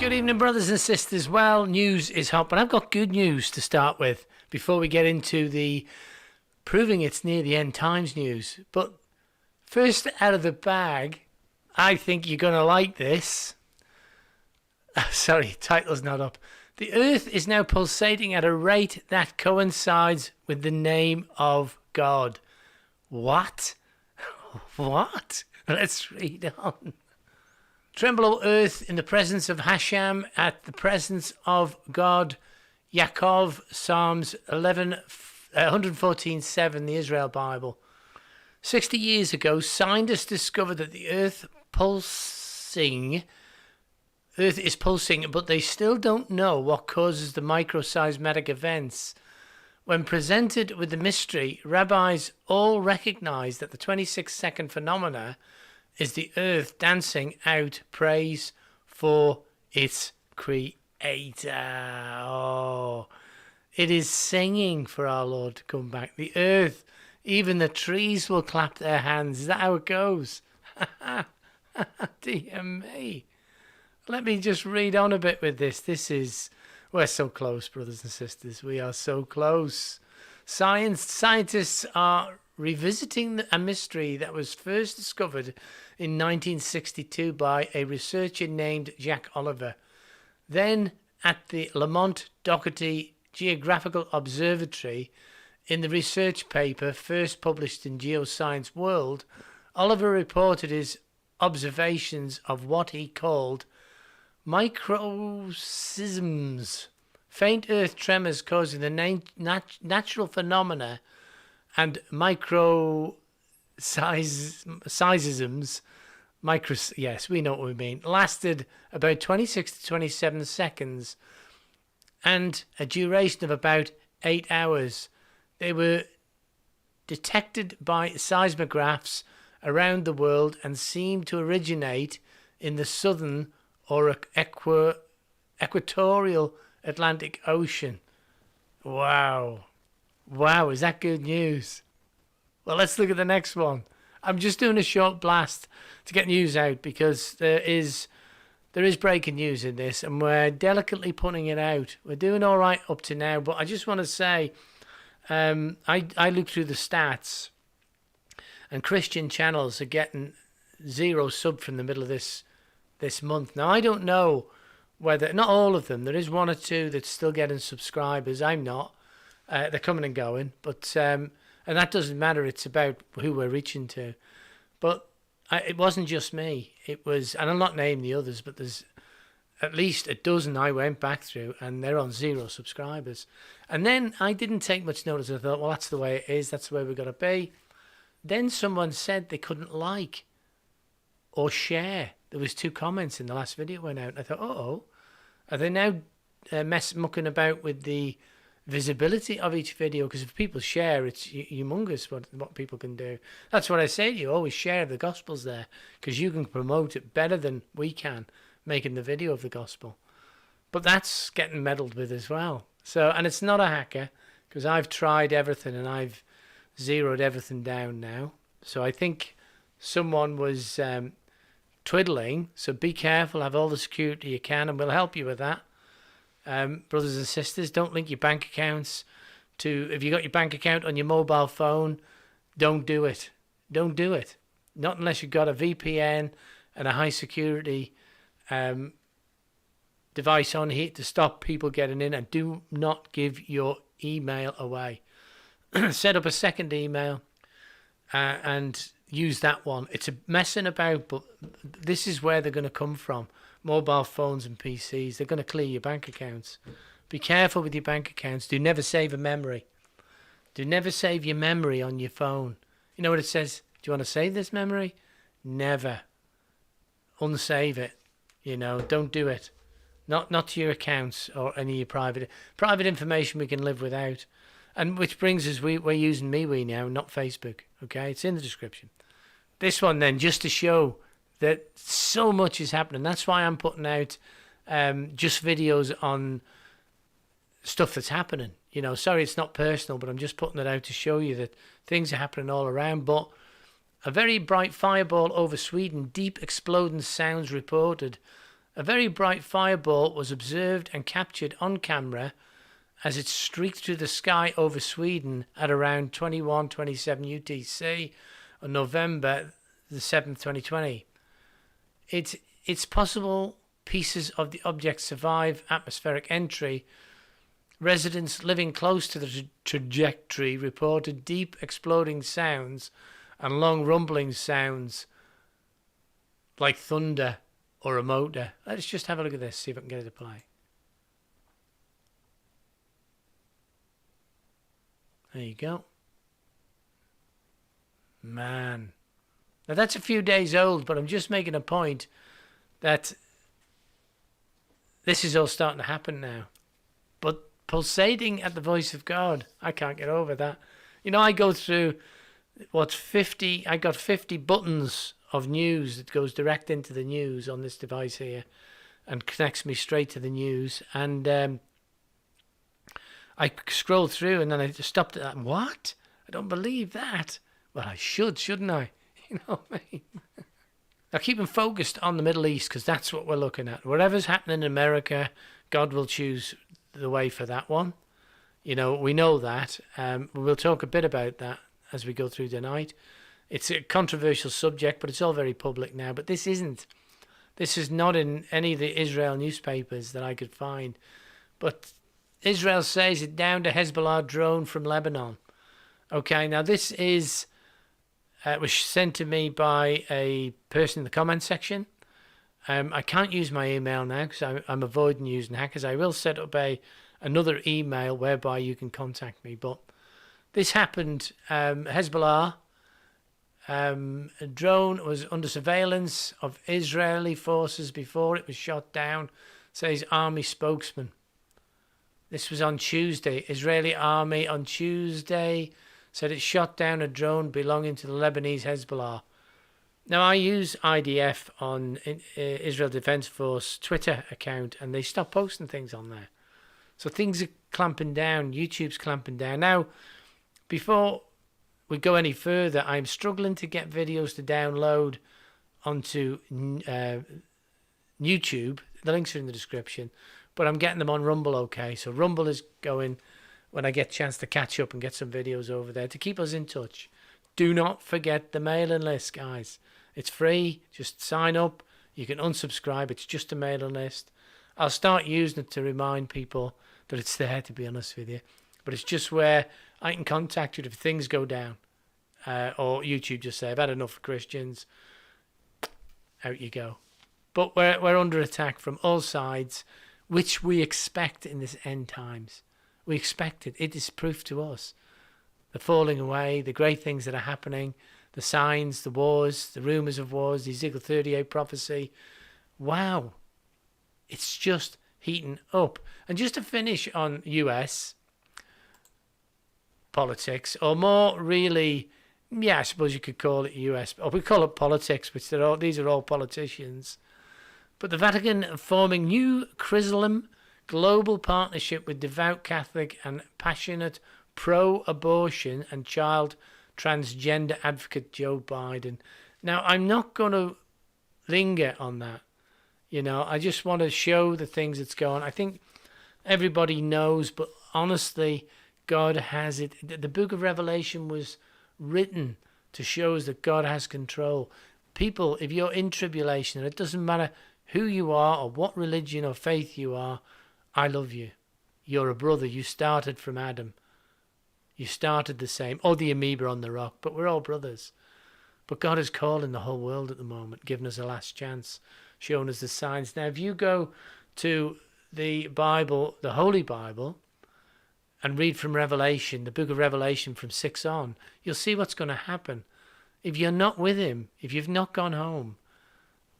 Good evening, brothers and sisters. Well, news is hot, but I've got good news to start with before we get into the proving it's near the end times news. But first out of the bag, I think you're going to like this. Sorry, title's not up. The Earth is now pulsating at a rate that coincides with the name of God. What? What? Let's read on. Tremble, O earth, in the presence of Hashem, at the presence of God. Yaakov, Psalms 114:7, the Israel Bible. 60 years ago, scientists discovered that the Earth is pulsing, but they still don't know what causes the microseismic events. When presented with the mystery, rabbis all recognize that the 26-second phenomena is the Earth dancing out praise for its creator. Oh, it is singing for our Lord to come back. The Earth, even the trees will clap their hands. Is that how it goes? Dear me. Let me just read on a bit with this. We're so close, brothers and sisters. We are so close. Scientists are revisiting a mystery that was first discovered in 1962 by a researcher named Jack Oliver. Then at the Lamont Doherty Geographical Observatory, in the research paper first published in Geoscience World, Oliver reported his observations of what he called microseisms, faint earth tremors causing the natural phenomena, and microseisms, yes, we know what we mean, lasted about 26 to 27 seconds and a duration of about 8 hours. They were detected by seismographs around the world and seemed to originate in the southern or equatorial Atlantic Ocean. Wow, is that good news? Well, let's look at the next one. I'm just doing a short blast to get news out because there is breaking news in this, and we're delicately putting it out. We're doing all right up to now, but I just want to say, I looked through the stats, and Christian channels are getting 0 sub from the middle of this month. Now, I don't know whether, not all of them, there is 1 or 2 that's still getting subscribers. I'm not. They're coming and going, but and that doesn't matter. It's about who we're reaching to. But it wasn't just me. It was, and I'll not name the others, but there's at least a dozen I went back through, and they're on 0 subscribers. And then I didn't take much notice. I thought, well, that's the way it is. That's the way we've got to be. Then someone said they couldn't like or share. There was 2 comments in the last video went out. I thought, are they now mucking about with the visibility of each video? Because if people share, it's humongous what people can do. That's what I say to you, always share the gospels there, because you can promote it better than we can making the video of the gospel. But that's getting meddled with as well. So, and it's not a hacker, because I've tried everything and I've zeroed everything down now. So I think someone was twiddling, so be careful, have all the security you can, and we'll help you with that. Brothers and sisters, don't link your bank accounts to, if you got your bank account on your mobile phone, don't do it. Don't do it. Not unless you've got a VPN and a high security device on here to stop people getting in, and do not give your email away. Set up a second email and use that one. It's a messing about, but this is where they're going to come from. Mobile phones and PCs, they're going to clear your bank accounts. Be careful with your bank accounts. Do never save a memory. Do never save your memory on your phone. You know what it says? Do you want to save this memory? Never. Unsave it. You know, don't do it. Not to your accounts or any of your private information we can live without. And which brings us, we're using MeWe now, not Facebook. Okay, it's in the description. This one then, just to show that so much is happening. That's why I'm putting out just videos on stuff that's happening. You know, sorry, it's not personal, but I'm just putting it out to show you that things are happening all around. But a very bright fireball over Sweden, deep exploding sounds reported A very bright firebolt was observed and captured on camera as it streaked through the sky over Sweden at around 21:27 UTC on November the 7th, 2020. It's possible pieces of the object survive atmospheric entry. Residents living close to the trajectory reported deep exploding sounds and long rumbling sounds like thunder or a motor. Let's just have a look at this, see if I can get it to play. There you go. Man. Now that's a few days old, but I'm just making a point that this is all starting to happen now. But pulsating at the voice of God, I can't get over that. You know, I go through I got 50 buttons of news that goes direct into the news on this device here and connects me straight to the news. And I scroll through and then I just stopped at that. What? I don't believe that. Well, I should, shouldn't I? You know what I mean? Now, keep them focused on the Middle East because that's what we're looking at. Whatever's happening in America, God will choose the way for that one. You know, we know that. We'll talk a bit about that as we go through tonight. It's a controversial subject, but it's all very public now. But this isn't. This is not in any of the Israel newspapers that I could find. But Israel says it downed a Hezbollah drone from Lebanon. Okay, now this is was sent to me by a person in the comment section. I can't use my email now because I'm avoiding using hackers. I will set up another email whereby you can contact me. But this happened. Hezbollah, a drone was under surveillance of Israeli forces before it was shot down, says army spokesman. This was on Tuesday. Israeli army on Tuesday said it shot down a drone belonging to the Lebanese Hezbollah. Now, I use IDF on Israel Defense Force Twitter account, and they stopped posting things on there. So things are clamping down. YouTube's clamping down. Now, before we go any further, I'm struggling to get videos to download onto YouTube. The links are in the description. But I'm getting them on Rumble okay. So Rumble is going when I get a chance to catch up and get some videos over there to keep us in touch. Do not forget the mailing list, guys. It's free. Just sign up. You can unsubscribe. It's just a mailing list. I'll start using it to remind people that it's there, to be honest with you. But it's just where I can contact you if things go down. Or YouTube just say, I've had enough of Christians. Out you go. But we're under attack from all sides, which we expect in this end times. We expect it. It is proof to us. The falling away, the great things that are happening, the signs, the wars, the rumours of wars, the Ezekiel 38 prophecy. Wow. It's just heating up. And just to finish on US politics, or more really, yeah, I suppose you could call it US, or we call it politics, which these are all politicians. But the Vatican forming new Chrislam global partnership with devout Catholic and passionate pro-abortion and child transgender advocate Joe Biden. Now, I'm not going to linger on that. You know, I just want to show the things that's going on. I think everybody knows, but honestly, God has it. The book of Revelation was written to show us that God has control. People, if you're in tribulation, and it doesn't matter who you are or what religion or faith you are, I love you. You're a brother. You started from Adam. You started the same, or the amoeba on the rock, but we're all brothers. But God is calling the whole world at the moment, giving us a last chance, showing us the signs. Now, if you go to the Bible, the Holy Bible, and read from Revelation, the book of Revelation from 6 on, you'll see what's going to happen. If you're not with him, if you've not gone home,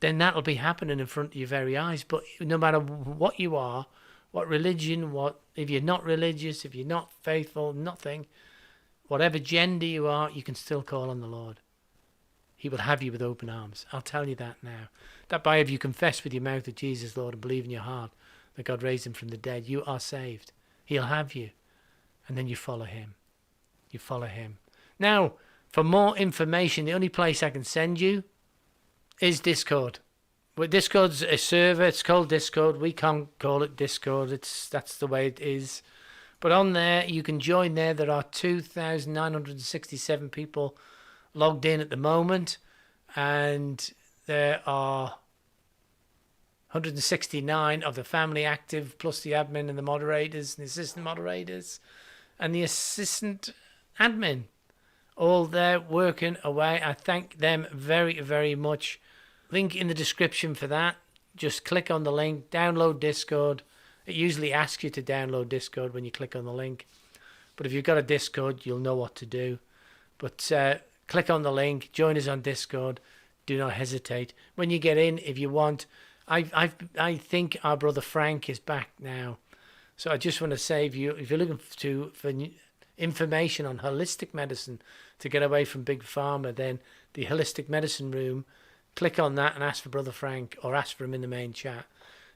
then that'll be happening in front of your very eyes. But no matter what you are, what religion, if you're not religious, if you're not faithful, nothing, whatever gender you are, you can still call on the Lord. He will have you with open arms. I'll tell you that now. That by if you confess with your mouth that Jesus is Lord and believe in your heart that God raised him from the dead, you are saved. He'll have you. And then you follow him. You follow him. Now, for more information, the only place I can send you is Discord. But Discord's a server. It's called Discord. We can't call it Discord. That's the way it is. But on there, you can join there. There are 2,967 people logged in at the moment. And there are 169 of the family active, plus the admin and the moderators and the assistant moderators and the assistant admin. All there working away. I thank them very, very much. Link in the description for that. Just click on the link, download Discord. It usually asks you to download Discord when you click on the link. But if you've got a Discord, you'll know what to do. But click on the link, join us on Discord. Do not hesitate. When you get in, if you want, I think our brother Frank is back now. So I just want to say, if you're looking for information on holistic medicine to get away from Big Pharma, then the Holistic Medicine Room, click on that and ask for Brother Frank, or ask for him in the main chat.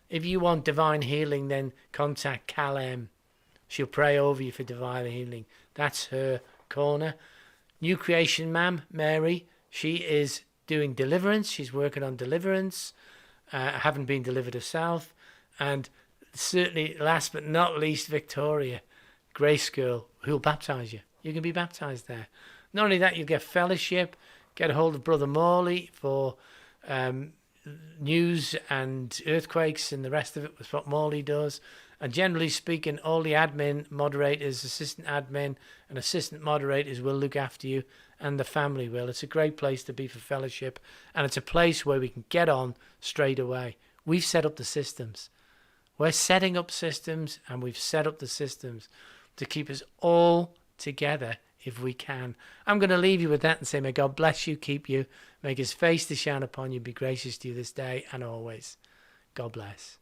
If you want divine healing, then contact Cal M. She'll pray over you for divine healing. That's her corner. New Creation Ma'am, Mary, she is doing deliverance. She's working on deliverance, having been delivered herself. And certainly, last but not least, Victoria, Grace Girl, who'll baptize you. You can be baptized there. Not only that, you get fellowship, get a hold of Brother Morley for news and earthquakes and the rest of it was what Morley does. And generally speaking, all the admin, moderators, assistant admin and assistant moderators will look after you, and the family will. It's a great place to be for fellowship, and it's a place where we can get on straight away. We've set up the systems. We're setting up systems, and we've set up the systems to keep us all together if we can. I'm going to leave you with that and say, may God bless you, keep you, make his face to shine upon you, be gracious to you this day and always. God bless.